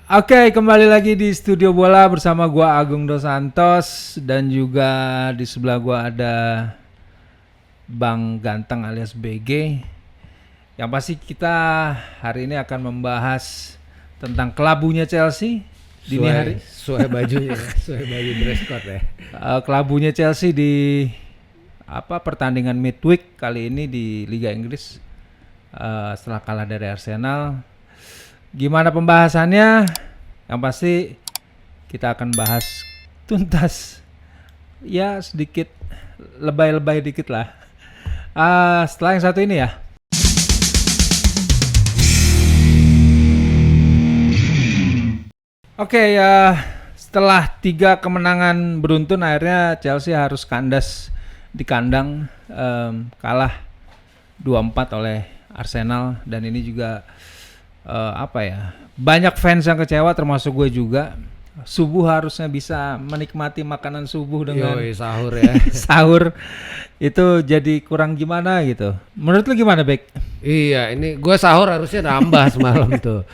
Oke, kembali lagi di Studio Bola bersama gua Agung Dos Santos dan juga di sebelah gua ada Bang Ganteng alias BG. Yang pasti kita hari ini akan membahas tentang kelabunya Chelsea dini hari. Sesuai bajunya, sesuai baju dress code ya. Kelabunya Chelsea di pertandingan midweek kali ini di Liga Inggris setelah kalah dari Arsenal. Gimana pembahasannya? Yang pasti kita akan bahas tuntas. Ya sedikit lebay-lebay dikit lah. Setelah yang satu ini ya. Oke ya, setelah 3 kemenangan beruntun akhirnya Chelsea harus kandas di kandang, kalah 2-4 oleh Arsenal dan ini juga banyak fans yang kecewa termasuk gue juga. Subuh harusnya bisa menikmati makanan subuh dengan sahur ya. sahur itu jadi kurang gimana gitu. Menurut lu gimana, Bek? Iya, ini gue sahur harusnya nambah semalam tuh.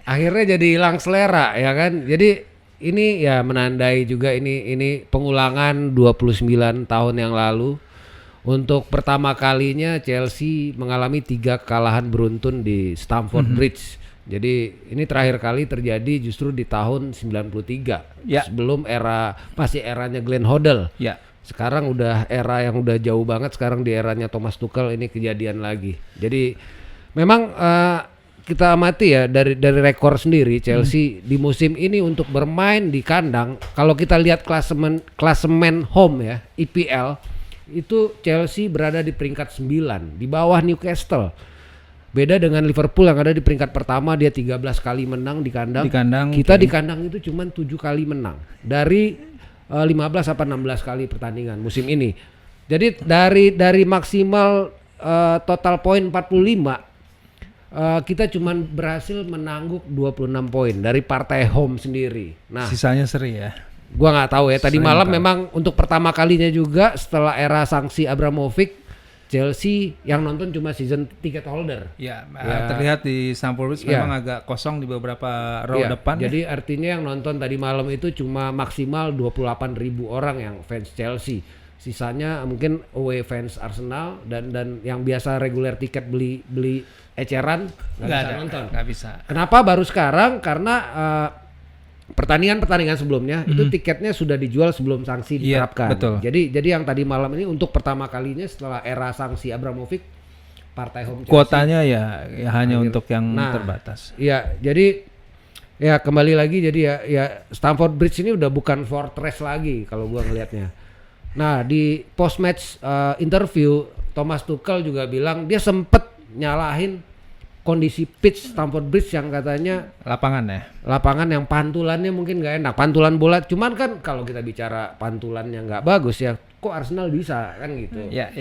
Akhirnya jadi hilang selera ya kan. Jadi ini ya menandai juga ini pengulangan 29 tahun yang lalu. Untuk pertama kalinya Chelsea mengalami 3 kekalahan beruntun di Stamford Bridge. Jadi ini terakhir kali terjadi justru di tahun 93. Ya. Sebelum masih eranya Glenn Hoddle. Ya. Sekarang udah era yang udah jauh banget, sekarang di eranya Thomas Tuchel ini kejadian lagi. Jadi memang kita amati ya dari rekor sendiri Chelsea di musim ini untuk bermain di kandang. Kalau kita lihat klasemen home ya, EPL itu Chelsea berada di peringkat 9 di bawah Newcastle. Beda dengan Liverpool yang ada di peringkat pertama, dia 13 kali menang di kandang. Kita di kandang itu cuma 7 kali menang dari 15 apa 16 kali pertandingan musim ini. Jadi dari maksimal total poin 45 kita cuma berhasil menangguk 26 poin dari partai home sendiri. Nah, sisanya seri ya. Gua nggak tahu ya. Tadi malam tahu. memang untuk pertama kalinya juga setelah era sanksi Abramovich, Chelsea yang nonton cuma season ticket holder. Ya, terlihat di Stamford Bridge memang agak kosong di beberapa row depan. Jadi artinya yang nonton tadi malam itu cuma maksimal 28.000 orang yang fans Chelsea. Sisanya mungkin away fans Arsenal dan yang biasa reguler tiket beli eceran nggak bisa nonton. Nggak bisa. Kenapa baru sekarang? Karena pertandingan sebelumnya itu tiketnya sudah dijual sebelum sanksi diterapkan. Betul. Jadi yang tadi malam ini untuk pertama kalinya setelah era sanksi Abramovich, partai home Chelsea, kuotanya ya hanya untuk yang terbatas. Iya, jadi ya kembali lagi jadi ya Stamford Bridge ini udah bukan fortress lagi kalau gua ngelihatnya. Nah, di post match interview Thomas Tuchel juga bilang dia sempet nyalahin kondisi pitch Stamford Bridge yang katanya lapangan yang pantulannya mungkin nggak enak, pantulan bola. Cuman kan kalau kita bicara pantulannya nggak bagus ya, kok Arsenal bisa kan gitu. Ya.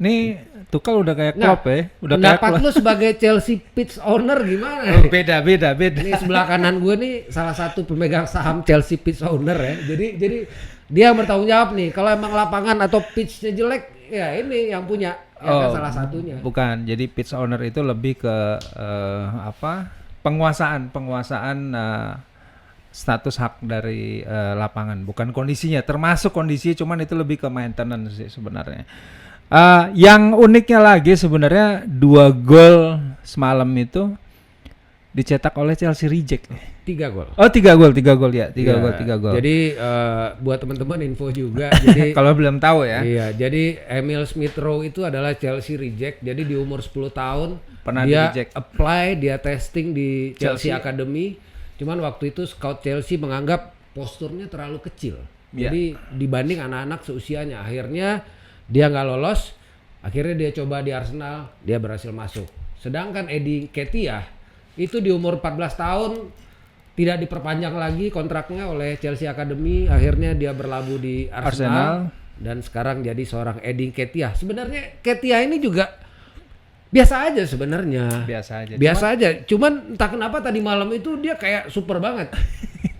Nih Tuchel udah kayak Klopp ya. Udah pendapat lu sebagai Chelsea pitch owner gimana? Beda. Ini sebelah kanan gue nih salah satu pemegang saham Chelsea pitch owner ya. Jadi dia yang bertanggung jawab nih. Kalau emang lapangan atau pitchnya jelek, ya ini yang punya. Kan salah satunya. Bukan. Jadi pitch owner itu lebih ke penguasaan status hak dari lapangan, bukan kondisinya. Termasuk kondisinya, cuman itu lebih ke maintenance sih sebenarnya. Yang uniknya lagi sebenarnya 2 gol semalam itu dicetak oleh Chelsea reject. 3 gol. Oh 3 gol ya. 3 gol. Jadi buat teman-teman info juga. Jadi kalau belum tahu ya. Iya, jadi Emil Smith Rowe itu adalah Chelsea reject. Jadi di umur 10 tahun pernah dia di-reject. dia testing di Chelsea Academy. Cuman waktu itu scout Chelsea menganggap posturnya terlalu kecil. Jadi dibanding anak-anak seusianya, akhirnya dia nggak lolos. Akhirnya dia coba di Arsenal, dia berhasil masuk. Sedangkan Eddie Nketiah itu di umur 14 tahun tidak diperpanjang lagi kontraknya oleh Chelsea Academy. Akhirnya dia berlabuh di Arsenal. Dan sekarang jadi seorang Eddie Nketiah. Sebenarnya Nketiah ini juga biasa aja sebenarnya. Biasa aja. Cuman entah kenapa tadi malam itu dia kayak super banget.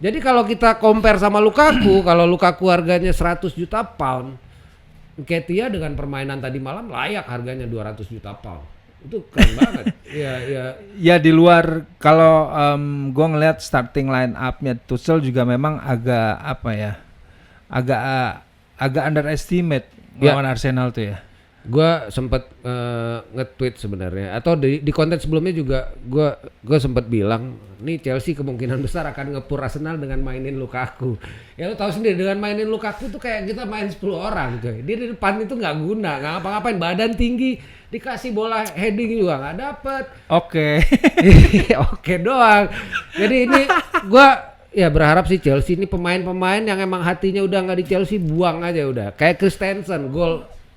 Jadi kalau kita compare sama Lukaku, kalau Lukaku harganya 100 juta pound, Nketiah dengan permainan tadi malam layak harganya 200 juta pound. Itu keren banget. Iya, iya. Ya di luar kalau gue ngelihat starting line up-nya Tuchel juga memang agak apa ya, agak agak underestimate Ya. lawan Arsenal tuh ya. Gua sempat nge-tweet sebenarnya, atau di konten sebelumnya juga gua sempat bilang nih Chelsea kemungkinan besar akan ngepur Arsenal dengan mainin Lukaku. Ya lo tahu sendiri, dengan mainin Lukaku tuh kayak kita main 10 orang coy. Dia di depan itu nggak guna, nggak ngapa-ngapain, badan tinggi, dikasih bola heading juga nggak dapet. Oke. Oke doang. Jadi ini gua ya berharap sih Chelsea ini pemain-pemain yang emang hatinya udah nggak di Chelsea, buang aja udah. Kayak Christensen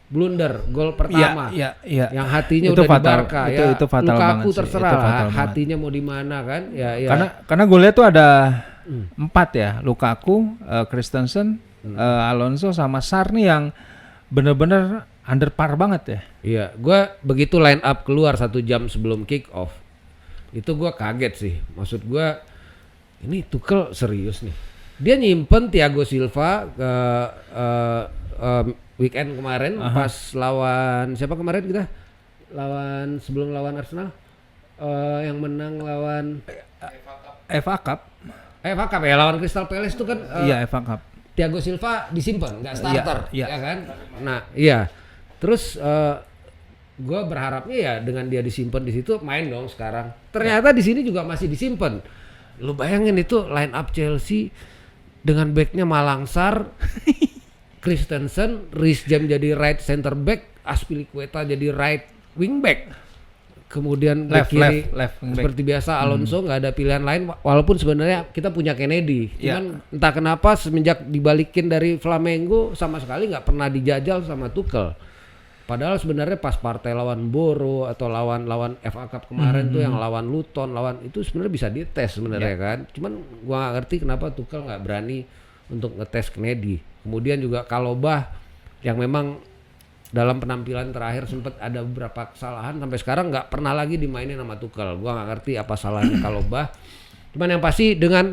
blunder gol pertama. Iya. Yang hatinya Itu udah fatal. di Barca ya. Itu fatal Lukaku banget sih. terserah Itu fatal lah, banget. hatinya mau di mana kan? Ya. Karena gue lihat tuh ada 4 ya, Lukaku, Christensen, Alonso sama Sarr nih yang bener-bener under par banget ya. Iya, gua begitu line up keluar 1 jam sebelum kick off. Itu gua kaget sih. Maksud gua ini Tuchel serius nih. Dia nyimpen Thiago Silva ke weekend kemarin pas lawan siapa kemarin kita? Sebelum lawan Arsenal. Yang menang lawan FA Cup. FA Cup ya, lawan Crystal Palace itu kan Iya, FA Cup. Thiago Silva disimpan, nggak starter, Iya. ya kan? Nah, iya. Terus gue berharapnya ya dengan dia disimpan di situ main dong sekarang. Ternyata di sini juga masih disimpan. Lu bayangin itu line up Chelsea dengan backnya Malangsar, Christensen, Reece James jadi right center back, Azpilicueta jadi right wing back. Kemudian back kiri left wing back. seperti biasa Alonso, nggak ada pilihan lain, walaupun sebenarnya kita punya Kennedy. Iya. Cuman entah kenapa semenjak dibalikin dari Flamengo sama sekali nggak pernah dijajal sama Tuchel. Padahal sebenarnya pas partai lawan Boro atau lawan FA Cup kemarin tuh yang lawan Luton, itu sebenarnya bisa dites sebenarnya kan. Cuman gua nggak ngerti kenapa Tuchel nggak berani untuk ngetes Kennedy. Kemudian juga Kalobah yang memang dalam penampilan terakhir sempat ada beberapa kesalahan, sampai sekarang nggak pernah lagi dimainin sama Tuchel. Gua nggak ngerti apa salahnya Kalobah. Cuman yang pasti dengan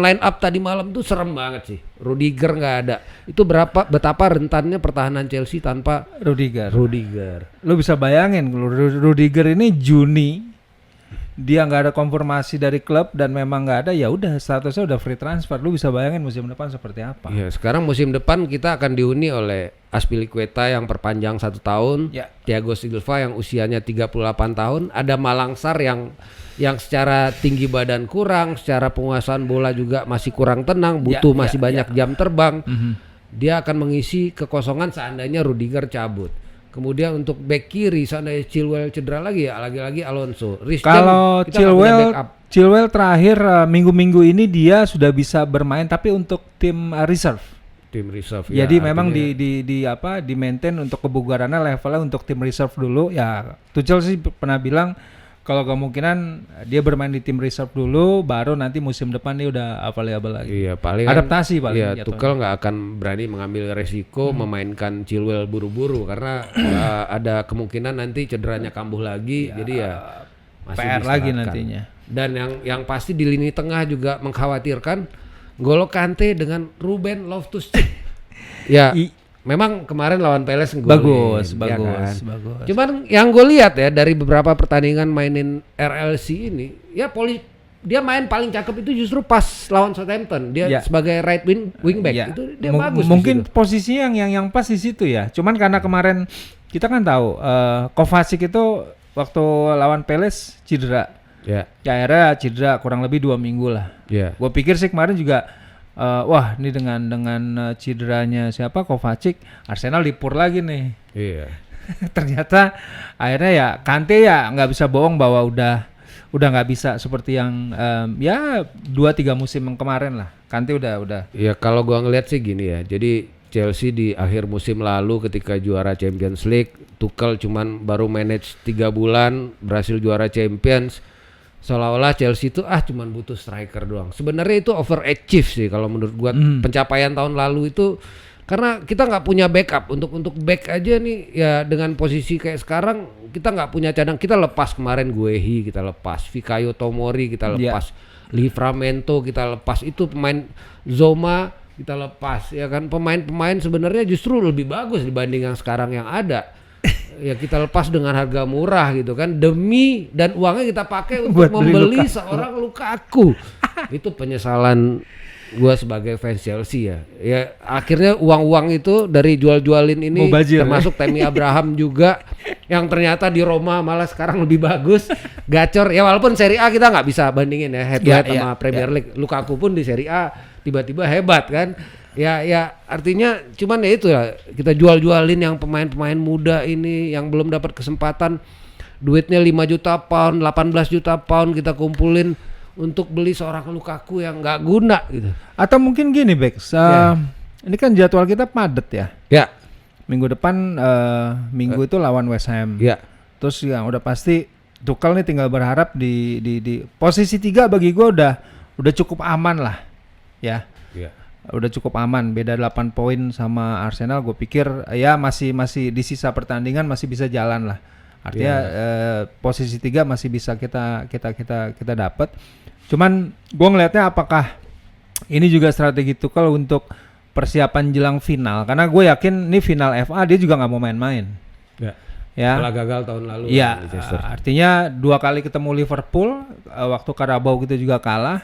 line up tadi malam tuh serem banget sih. Rudiger nggak ada. Itu betapa rentannya pertahanan Chelsea tanpa Rudiger. Rudiger. Lu bisa bayangin Rudiger ini Juni dia nggak ada konfirmasi dari klub dan memang nggak ada, ya udah statusnya udah free transfer. Lu bisa bayangin musim depan seperti apa. Iya, sekarang musim depan kita akan dihuni oleh Azpilicueta yang perpanjang 1 tahun, Ya. Thiago Silva yang usianya 38 tahun, ada Malangsar yang secara tinggi badan kurang, secara penguasaan bola juga masih kurang tenang, butuh masih banyak jam terbang. Dia akan mengisi kekosongan seandainya Rudiger cabut. Kemudian untuk back kiri seandainya Chilwell cedera lagi ya, lagi-lagi Alonso. Kalau Chilwell terakhir minggu-minggu ini dia sudah bisa bermain tapi untuk tim reserve. Tim reserve. Jadi ya, memang artinya di maintain untuk kebugarannya levelnya untuk tim reserve dulu. Ya Tuchel sih pernah bilang kalau kemungkinan dia bermain di tim reserve dulu, baru nanti musim depan dia udah available lagi. Iya, paling adaptasi paling. Iya, Tuchel nggak akan berani mengambil resiko memainkan Chilwell buru-buru karena ada kemungkinan nanti cederanya kambuh lagi. Jadi ya masih PR lagi diserahkan. nantinya. Dan yang pasti di lini tengah juga mengkhawatirkan N'Golo Kante dengan Ruben Loftus-Cheek. Ya. Memang kemarin lawan Palace bagus. Cuman yang gue lihat ya dari beberapa pertandingan mainin RLC ini, ya dia main paling cakep itu justru pas lawan Southampton. Dia sebagai right wing back itu dia bagus. Mungkin posisinya yang pas di situ ya. Cuman karena kemarin kita kan tahu Kovacic itu waktu lawan Palace cedera. Ya akhirnya cedera kurang lebih 2 minggu lah. Gue pikir sih kemarin juga wah ini dengan cederanya siapa Kovacic, Arsenal dipur lagi nih. Iya. Ternyata akhirnya ya Kante ya nggak bisa bohong bahwa udah nggak bisa seperti yang ya 2-3 musim yang kemarin lah. Kante udah. Ya kalau gua ngeliat sih gini ya. Jadi Chelsea di akhir musim lalu ketika juara Champions League, Tuchel cuman baru manage 3 bulan berhasil juara Champions. Seolah-olah Chelsea itu cuman butuh striker doang. Sebenarnya itu overachieve sih kalau menurut gua. Pencapaian tahun lalu itu karena kita nggak punya backup untuk back aja nih ya, dengan posisi kayak sekarang kita nggak punya cadang. Kita lepas kemarin Guehi, kita lepas Fikayo Tomori, kita lepas Livramento, kita lepas itu pemain Zoma, kita lepas ya kan. Pemain-pemain sebenarnya justru lebih bagus dibanding yang sekarang yang ada. ya kita lepas dengan harga murah gitu kan, demi dan uangnya kita pakai untuk Buat beli membeli Lukaku. seorang Lukaku. Itu penyesalan gua sebagai fans Chelsea ya. Ya akhirnya uang-uang itu dari jual-jualin ini Mubazir, termasuk Tammy Abraham juga yang ternyata di Roma malah sekarang lebih bagus. Gacor ya, walaupun Serie A kita nggak bisa bandingin ya head to head sama Premier League. Lukaku pun di Serie A tiba-tiba hebat kan. Ya artinya cuman ya itu ya, kita jual-jualin yang pemain-pemain muda ini yang belum dapat kesempatan, duitnya 5 juta pound, 18 juta pound kita kumpulin untuk beli seorang Lukaku yang nggak guna gitu. Atau mungkin gini Bex, ini kan jadwal kita padat ya. Ya, Minggu depan Minggu itu lawan West Ham. ya, Terus yang udah pasti Tuchel nih tinggal berharap di posisi 3 bagi gue udah cukup aman lah. Ya. ya. Udah cukup aman, beda 8 poin sama Arsenal. Gue pikir ya masih di sisa pertandingan masih bisa jalan lah. Artinya posisi 3 masih bisa kita dapat. Cuman gue ngelihatnya apakah ini juga strategi Tuchel untuk persiapan jelang final, karena gue yakin ini final FA dia juga nggak mau main-main. Ya. Setelah gagal tahun lalu. Iya, artinya 2 kali ketemu Liverpool, waktu Carabao kita juga kalah.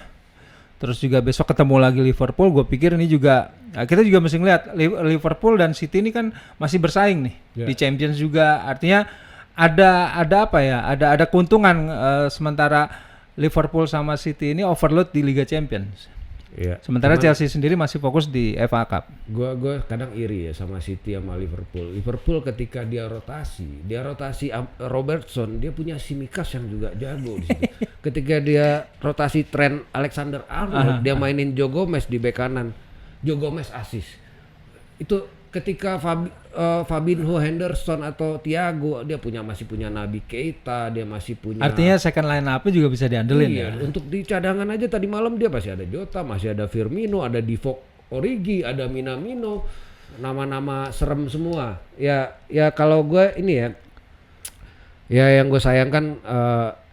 Terus juga besok ketemu lagi Liverpool, gue pikir ini juga kita juga mesti ngeliat Liverpool dan City ini kan masih bersaing nih di Champions juga. Artinya ada apa ya? Ada keuntungan sementara Liverpool sama City ini overload di Liga Champions. Iya. Sementara Chelsea sendiri masih fokus di FA Cup. Gue kadang iri ya sama City sama Liverpool. Liverpool ketika dia rotasi Robertson, dia punya Tsimikas yang juga jago di situ. Ketika dia rotasi Trent Alexander-Arnold, dia mainin Joe Gomez di bek kanan. Joe Gomez assist. Itu ketika Fabinho, Henderson atau Thiago, dia masih punya Naby Keita, dia masih punya. Artinya second line up-nya juga bisa diandelin iya, ya. untuk di cadangan aja tadi malam dia masih ada Jota, masih ada Firmino, ada Divock Origi, ada Minamino, nama-nama serem semua. Ya kalau gue ini ya yang gue sayangkan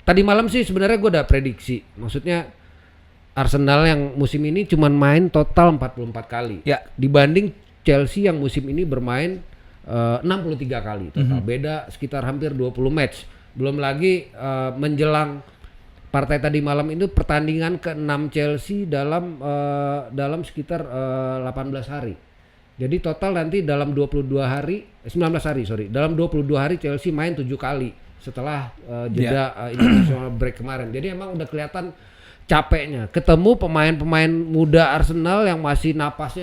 tadi malam sih sebenarnya gue udah prediksi. Maksudnya Arsenal yang musim ini cuman main total 44 kali. Ya. Dibanding Chelsea yang musim ini bermain 63 kali total. Beda sekitar hampir 20 match. Belum lagi menjelang partai tadi malam itu pertandingan ke-6 Chelsea dalam sekitar 18 hari. Jadi total nanti dalam 19 hari dalam 22 hari Chelsea main 7 kali setelah jeda international break kemarin. Jadi emang udah kelihatan capeknya. Ketemu pemain-pemain muda Arsenal yang masih napas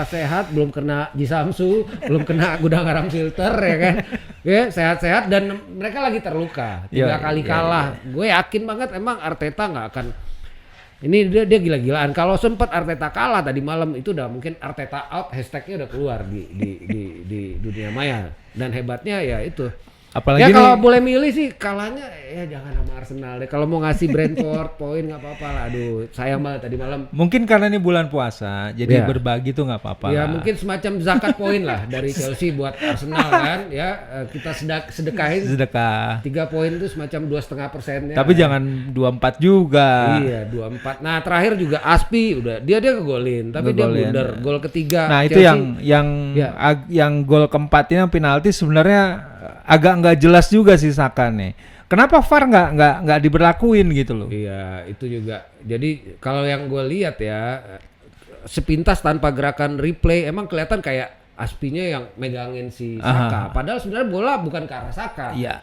sehat, belum kena Jisamsu, belum kena gudang garam filter ya kan. Ya, sehat-sehat dan mereka lagi terluka. 3 kali kalah. Gue yakin banget emang Arteta nggak akan. Ini dia gila-gilaan. Kalau sempat Arteta kalah tadi malam itu udah mungkin Arteta out, hashtagnya udah keluar di dunia maya. Dan hebatnya ya itu. Apalagi ya kalau boleh milih sih kalahnya ya jangan sama Arsenal deh. Kalau mau ngasih Brentford poin nggak apa-apa lah. Aduh sayang banget tadi malam. Mungkin karena ini bulan puasa, jadi berbagi tuh nggak apa-apa. Ya lah. mungkin semacam zakat poin lah dari Chelsea buat Arsenal kan. Ya kita sedekahin. Sedekah. 3 poin itu semacam 2,5%. Tapi jangan 24 juga. Iya 24. Nah terakhir juga Aspi udah dia ngegolin, tapi dia blunder gol ketiga. Nah itu Chelsea, yang gol keempat ini yang penalti sebenarnya agak nggak jelas juga sih Saka nih. Kenapa VAR nggak diberlakuin gitu loh? Iya itu juga. Jadi kalau yang gue lihat ya sepintas tanpa gerakan replay emang kelihatan kayak Aspinya yang megangin si Saka. Padahal sebenarnya bola bukan ke arah Saka. Iya.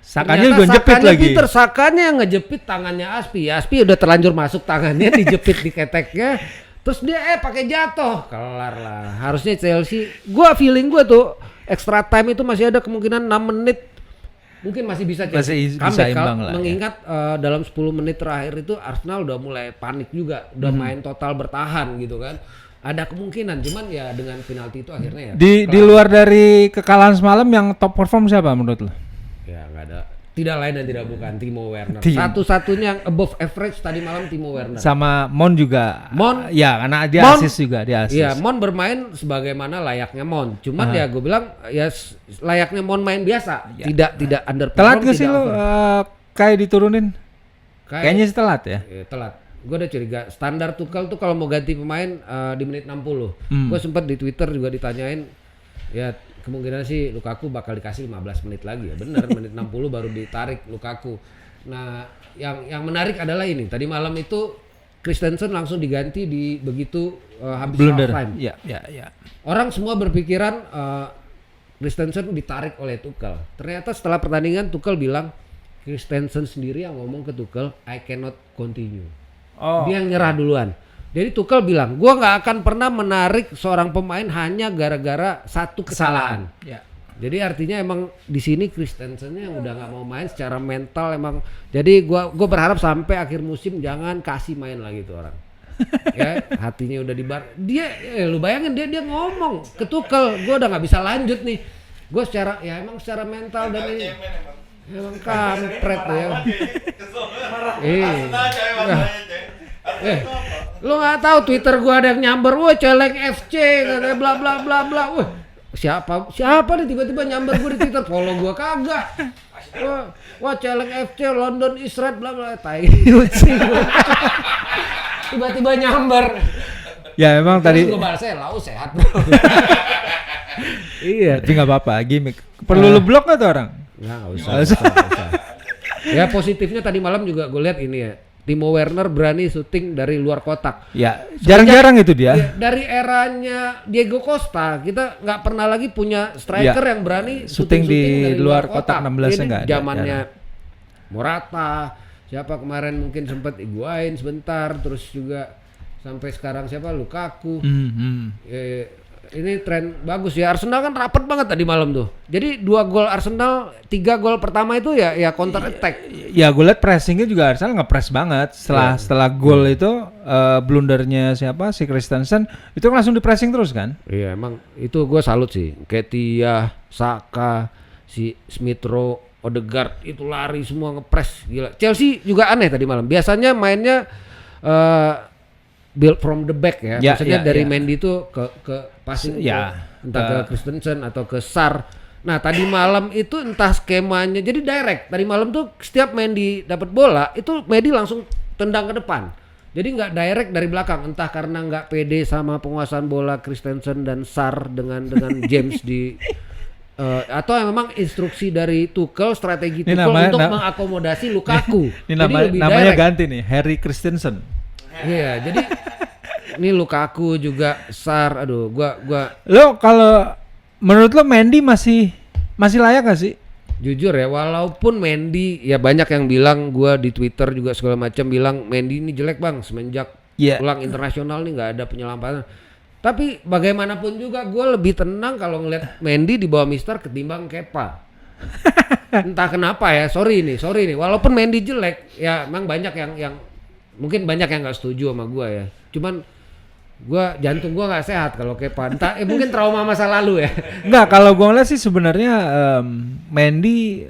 Sakanya juga jepit lagi. Sakanya yang ngejepit tangannya Aspi. Ya, Aspi udah terlanjur masuk tangannya dijepit di keteknya. Terus dia pakai jatuh. Kelar lah. Harusnya Chelsea. Feeling gue tuh extra time itu masih ada kemungkinan 6 menit. Mungkin masih bisa Chelsea bisa imbang lah. Mengingat dalam 10 menit terakhir itu Arsenal udah mulai panik juga. Udah main total bertahan gitu kan. Ada kemungkinan, cuman ya dengan penalti itu akhirnya ya. Di luar dari kekalahan semalam yang top perform siapa menurut lo? Ya nggak ada. Tidak lain dan tidak bukan Timo Werner. Satu-satunya yang above average tadi malam Timo Werner. Sama Mon juga. Mon, ya karena dia assist juga, dia assist. Iya, Mon bermain sebagaimana layaknya Mon. Cuman ya gue bilang ya layaknya Mon main biasa. Ya. Tidak underperform. Telat gak sih lo kayak diturunin? Kayaknya sih telat ya. Iya, telat. Gue udah curiga standar Tuchel tuh kalau mau ganti pemain di menit 60. Gue sempat di Twitter juga ditanyain ya kemungkinan sih Lukaku bakal dikasih 15 menit lagi ya. Bener, menit 60 baru ditarik Lukaku. Nah, yang menarik adalah ini. Tadi malam itu Christensen langsung diganti di begitu habis Blunder. halftime. Ya. Orang semua berpikiran Christensen ditarik oleh Tuchel. Ternyata setelah pertandingan Tuchel bilang Christensen sendiri yang ngomong ke Tuchel, I cannot continue. Oh. Dia yang nyerah duluan. Jadi Tuchel bilang, gua nggak akan pernah menarik seorang pemain hanya gara-gara satu kesalahan. Ya. Jadi artinya emang di sini Christensennya yang udah nggak mau main secara mental emang. Jadi gua berharap sampai akhir musim jangan kasih main lagi tuh orang. Ya, hatinya udah dibar. Dia lu bayangin dia ngomong ke Tuchel, gua udah nggak bisa lanjut nih. Gua emang secara mental dan ini emang kampret ya. Lu nggak tahu Twitter gua ada yang nyamber, wah celeng FC katanya bla bla bla bla. Wah, siapa nih tiba-tiba nyamber gua di Twitter, follow gua kagak. Wah celeng FC London is red bla bla, tai. Tiba-tiba nyamber. Ya emang tadi. Gua balasnya lau sehat bro. Iya. Tapi nggak apa-apa, gimmick. Perlu lu blok nggak tuh orang? Nggak usah. Ya positifnya tadi malam juga gue lihat ini ya. Timo Werner berani syuting dari luar kotak. Ya, jarang-jarang itu dia. Ya, dari eranya Diego Costa, kita nggak pernah lagi punya striker Ya, yang berani syuting di dari luar kotak 16-nya nggak ada. Zamannya Morata, siapa kemarin mungkin sempat Higuain sebentar, terus juga sampai sekarang siapa Lukaku. Ini tren bagus ya. Arsenal kan rapet banget tadi malam tuh. Jadi 2 gol Arsenal, 3 gol pertama itu ya counter attack. Ya gue liat pressingnya juga Arsenal nge-press banget. Setelah gol itu blundernya siapa si Christensen itu kan langsung di pressing terus kan? Iya emang itu gue salut sih. Ketia, Saka, si Smith Rowe, Odegaard itu lari semua nge-press gila. Chelsea juga aneh tadi malam. Biasanya mainnya build from the back ya. Maksudnya dari Mendy itu ke passing entah ke Christensen atau ke Sar. Nah tadi malam itu entah skemanya jadi direct. Tadi malam tuh setiap Mendy dapat bola itu Mendy langsung tendang ke depan. Jadi nggak direct dari belakang. Entah karena nggak pede sama penguasaan bola Christensen dan Sar dengan James di atau memang instruksi dari Tuchel, strategi Tuchel untuk mengakomodasi Lukaku. Ini namanya ganti nih, Harry Christensen. Iya, jadi ini Lukaku juga Sar, aduh, gua. Lo kalau menurut lo Mendy masih layak gak sih? Jujur ya, walaupun Mendy ya banyak yang bilang, gua di Twitter juga segala macam bilang Mendy ini jelek bang semenjak pulang internasional nih nggak ada penyelamatan. Tapi bagaimanapun juga gue lebih tenang kalau ngeliat Mendy di bawah Mister ketimbang Kepa. Entah kenapa ya, sorry nih. Walaupun Mendy jelek, ya emang banyak yang mungkin banyak yang nggak setuju sama gue ya. Cuman jantung gue nggak sehat kalau Kepa. Entah, mungkin trauma masa lalu ya. Enggak, kalau gue ngeliat sih sebenarnya Mendy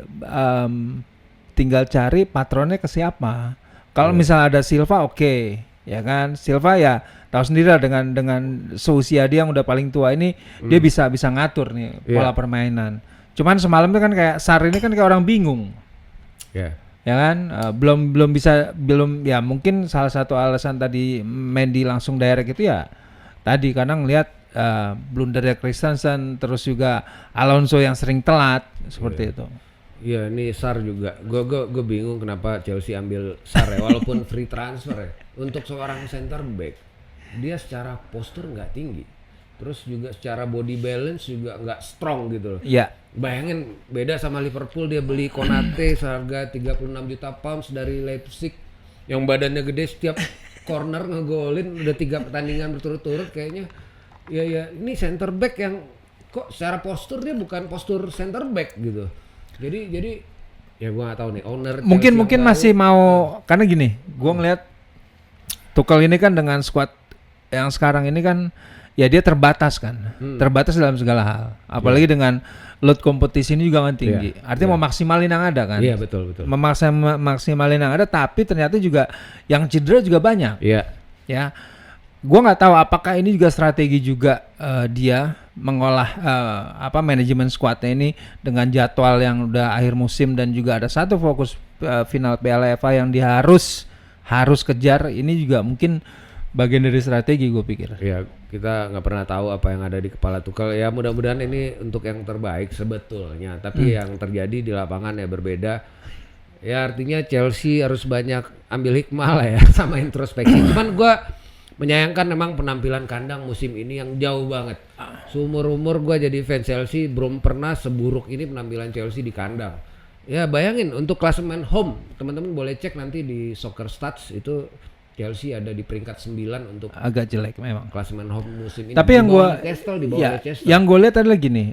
tinggal cari patronnya ke siapa. Kalau misalnya ada Silva, oke, ya kan. Silva ya tahu sendiri lah dengan seusia dia yang udah paling tua ini, dia bisa ngatur nih pola permainan. Cuman semalam tuh kan kayak Sar ini kan kayak orang bingung. Ya kan, belum ya mungkin salah satu alasan tadi Mendy langsung direct itu ya tadi karena ngelihat blundernya Christensen, terus juga Alonso yang sering telat seperti itu. Iya, ini Sar juga. Gue bingung kenapa Chelsea ambil Sar ya, walaupun free transfer ya. Untuk seorang center back, dia secara postur nggak tinggi, terus juga secara body balance juga nggak strong gitu loh. Iya. Bayangin beda sama Liverpool, dia beli Konate seharga 36 juta pounds dari Leipzig yang badannya gede, setiap corner ngegolin udah 3 pertandingan berturut-turut kayaknya. Ya ini center back yang kok secara postur dia bukan postur center back gitu. Jadi ya gua nggak tahu nih owner mungkin masih mau, karena gini gua ngeliat Tuchel ini kan dengan squad yang sekarang ini kan ya dia terbatas kan, terbatas dalam segala hal, apalagi dengan load kompetisi ini juga kan tinggi. Artinya mau maksimalin yang ada kan. Iya betul. Maksimalin yang ada, tapi ternyata juga yang cedera juga banyak. Iya. Ya, gua nggak tahu apakah ini juga strategi juga dia mengolah manajemen squadnya ini dengan jadwal yang udah akhir musim dan juga ada satu fokus final Piala FA yang dia harus kejar. Ini juga mungkin bagian dari strategi gue pikir. Ya kita nggak pernah tahu apa yang ada di kepala Tuchel. Ya mudah-mudahan ini untuk yang terbaik sebetulnya. Tapi yang terjadi di lapangan ya berbeda. Ya artinya Chelsea harus banyak ambil hikmah lah ya sama introspeksi. Cuman gue menyayangkan memang penampilan kandang musim ini yang jauh banget. Seumur-umur gue jadi fans Chelsea belum pernah seburuk ini penampilan Chelsea di kandang. Ya bayangin untuk klasemen home, teman-teman boleh cek nanti di Soccer Stats itu Chelsea ada di peringkat 9 untuk Agak jelek memang. klasemen home musim ini. Tapi yang Di bawah gua Newcastle, di bawah ya, Leicester. yang gue lihat adalah gini,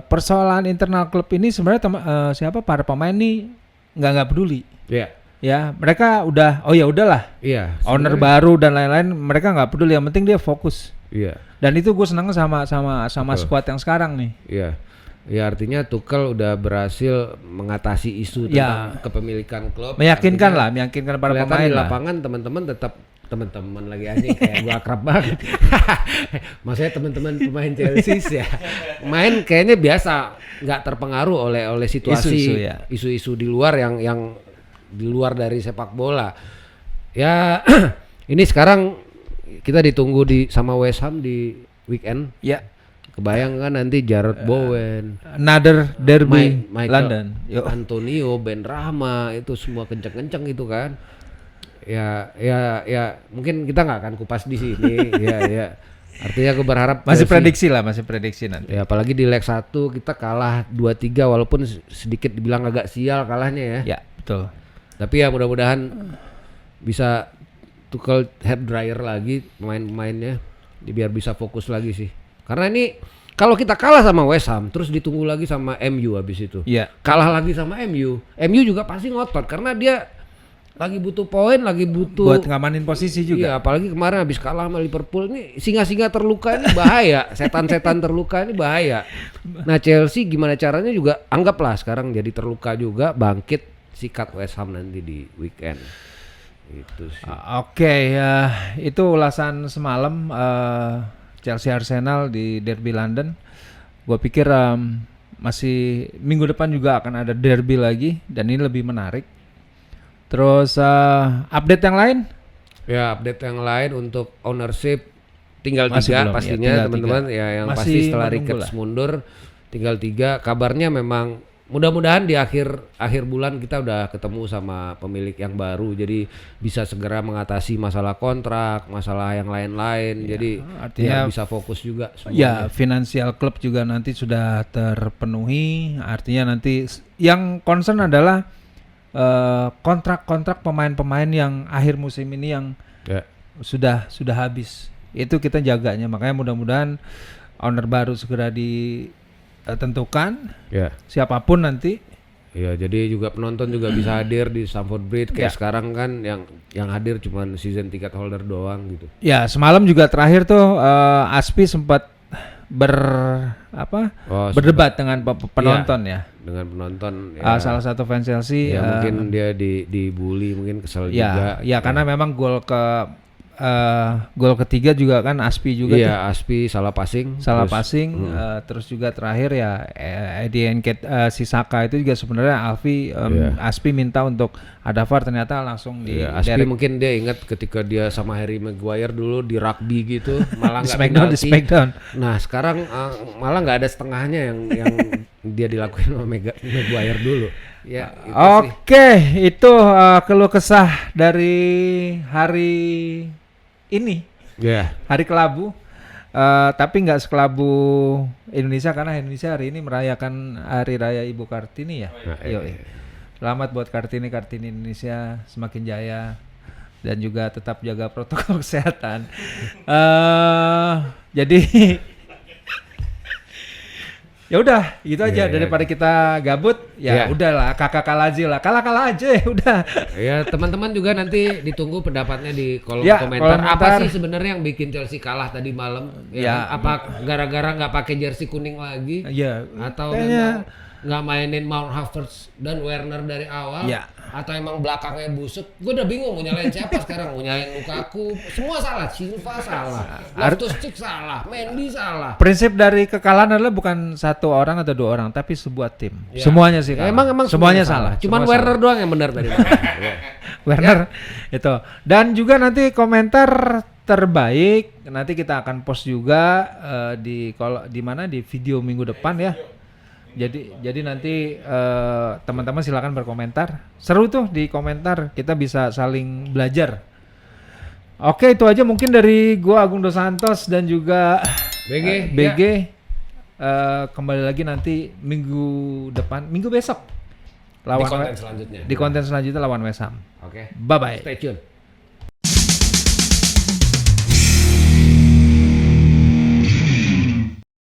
persoalan internal klub ini sebenarnya siapa para pemain nih nggak peduli. Iya. Ya, mereka udah ya udahlah. Iya. Owner sebenarnya- baru dan lain-lain mereka nggak peduli, yang penting dia fokus. Iya. Dan itu gue seneng sama Betul. squad yang sekarang nih. Iya. Ya artinya Tuchel udah berhasil mengatasi isu Ya. tentang kepemilikan klub. Meyakinkan Artinya lah, meyakinkan para kelihatan pemain di lah. lapangan teman-teman tetap teman-teman lagi anjing kayak gua akrab banget. Maksudnya teman-teman pemain Chelsea ya. Main kayaknya biasa, nggak terpengaruh oleh situasi Isu-isu, ya. isu-isu di luar yang di luar dari sepak bola. Ya ini sekarang kita ditunggu sama West Ham di weekend. Ya, Kebayang kan nanti Jarrod Bowen, another derby Michael London. Yuk. Antonio, Ben Rahma itu semua kenceng-kenceng itu kan. Ya mungkin kita nggak akan kupas di sini. ya. Artinya aku berharap Masih Chelsea- masih prediksi nanti. Ya apalagi di leg 1 kita kalah 2-3 walaupun sedikit dibilang agak sial kalahnya ya. Ya, betul. Tapi ya mudah-mudahan bisa Tuchel hair dryer lagi pemain-pemainnya biar bisa fokus lagi sih. Karena ini kalau kita kalah sama West Ham terus ditunggu lagi sama MU habis itu. Iya. Kalah lagi sama MU. MU juga pasti ngotot karena dia lagi butuh poin, lagi butuh Buat ngamanin posisi juga. Iya, apalagi kemarin habis kalah sama Liverpool ini singa-singa terluka ini bahaya, setan-setan terluka ini bahaya. Nah Chelsea gimana caranya juga anggaplah sekarang jadi terluka juga bangkit sikat West Ham nanti di weekend. Itu sih. Oke, ya itu ulasan semalam Chelsea Arsenal di Derby London. Gue pikir masih minggu depan juga akan ada derby lagi dan ini lebih menarik. Terus update yang lain? Ya update yang lain untuk ownership tinggal Masih 3 belum, ya, pastinya tinggal teman-teman 3. ya yang Masih pasti setelah menunggu Ricketts lah. mundur tinggal 3. Kabarnya memang mudah-mudahan di akhir bulan kita udah ketemu sama pemilik yang baru jadi bisa segera mengatasi masalah kontrak, masalah yang lain-lain. Jadi artinya- ya bisa fokus juga Ya, semuanya. finansial klub juga nanti sudah terpenuhi. Artinya nanti yang concern adalah kontrak-kontrak pemain-pemain yang akhir musim ini yang Ya. sudah habis. Itu kita jaganya. Makanya mudah-mudahan owner baru segera ditentukan Ya. siapapun nanti. Ya, jadi juga penonton juga bisa hadir di Stamford Bridge kayak Ya. sekarang kan yang hadir cuman season ticket holder doang gitu. Ya, semalam juga terakhir tuh Aspi sempat Oh, berdebat dengan penonton ya. dengan penonton ya. Salah satu fans Chelsea Ya mungkin dia dibully mungkin kesel juga. ya karena memang gol ketiga juga kan Aspi juga tuh. Iya, Aspi salah passing. Salah terus- passing terus juga terakhir ya Eddie si Saka itu juga sebenarnya Iya. Aspi minta untuk ada VAR ternyata langsung di Iya, Aspi direct- mungkin dia ingat ketika dia sama Harry Maguire dulu di rugby gitu malah di nggak Smackdown di penalti. Smackdown. Nah sekarang malah nggak ada setengahnya yang dia dilakuin sama Maguire dulu. Ya. Itu sih. Oke, itu keluh kesah dari hari ini, Ya. hari kelabu. Tapi nggak sekelabu Indonesia karena Indonesia hari ini merayakan Hari Raya Ibu Kartini ya. Nah, Yoi. Selamat buat Kartini Indonesia semakin jaya dan juga tetap jaga protokol kesehatan. Jadi ya udah gitu aja daripada kita gabut ya Iya. udahlah kakak kalah aja ya udah. Ya teman-teman juga nanti ditunggu pendapatnya di kolom Ya, komentar. kolom Apa komentar. sih sebenarnya yang bikin Chelsea kalah tadi malam? Ya. Apa gara-gara nggak pakai jersey kuning lagi? Ya Atau kayaknya memang nggak mainin Mount Havertz dan Werner dari awal? Ya. Atau emang belakangnya busuk? Gue udah bingung mau nyalain siapa sekarang. Mau nyalain Lukaku? Semua salah. Silva salah. Loftus-Cheek salah. Mendy salah. prinsip dari kekalahan adalah bukan satu orang atau dua orang tapi sebuah tim. Ya. Semuanya sih kalah. Emang semuanya salah. Cuman Semua Werner doang yang benar tadi. Ya. Werner itu. Dan juga nanti komentar terbaik nanti kita akan post juga di mana di video minggu depan ya. Jadi nanti teman-teman silakan berkomentar. Seru tuh di komentar, kita bisa saling belajar. Oke, itu aja mungkin dari gua Agung Dos Santos dan juga BG. Kembali lagi nanti minggu depan, minggu besok di konten selanjutnya. Di konten selanjutnya lawan West Ham. Oke. Bye bye. Stay tune.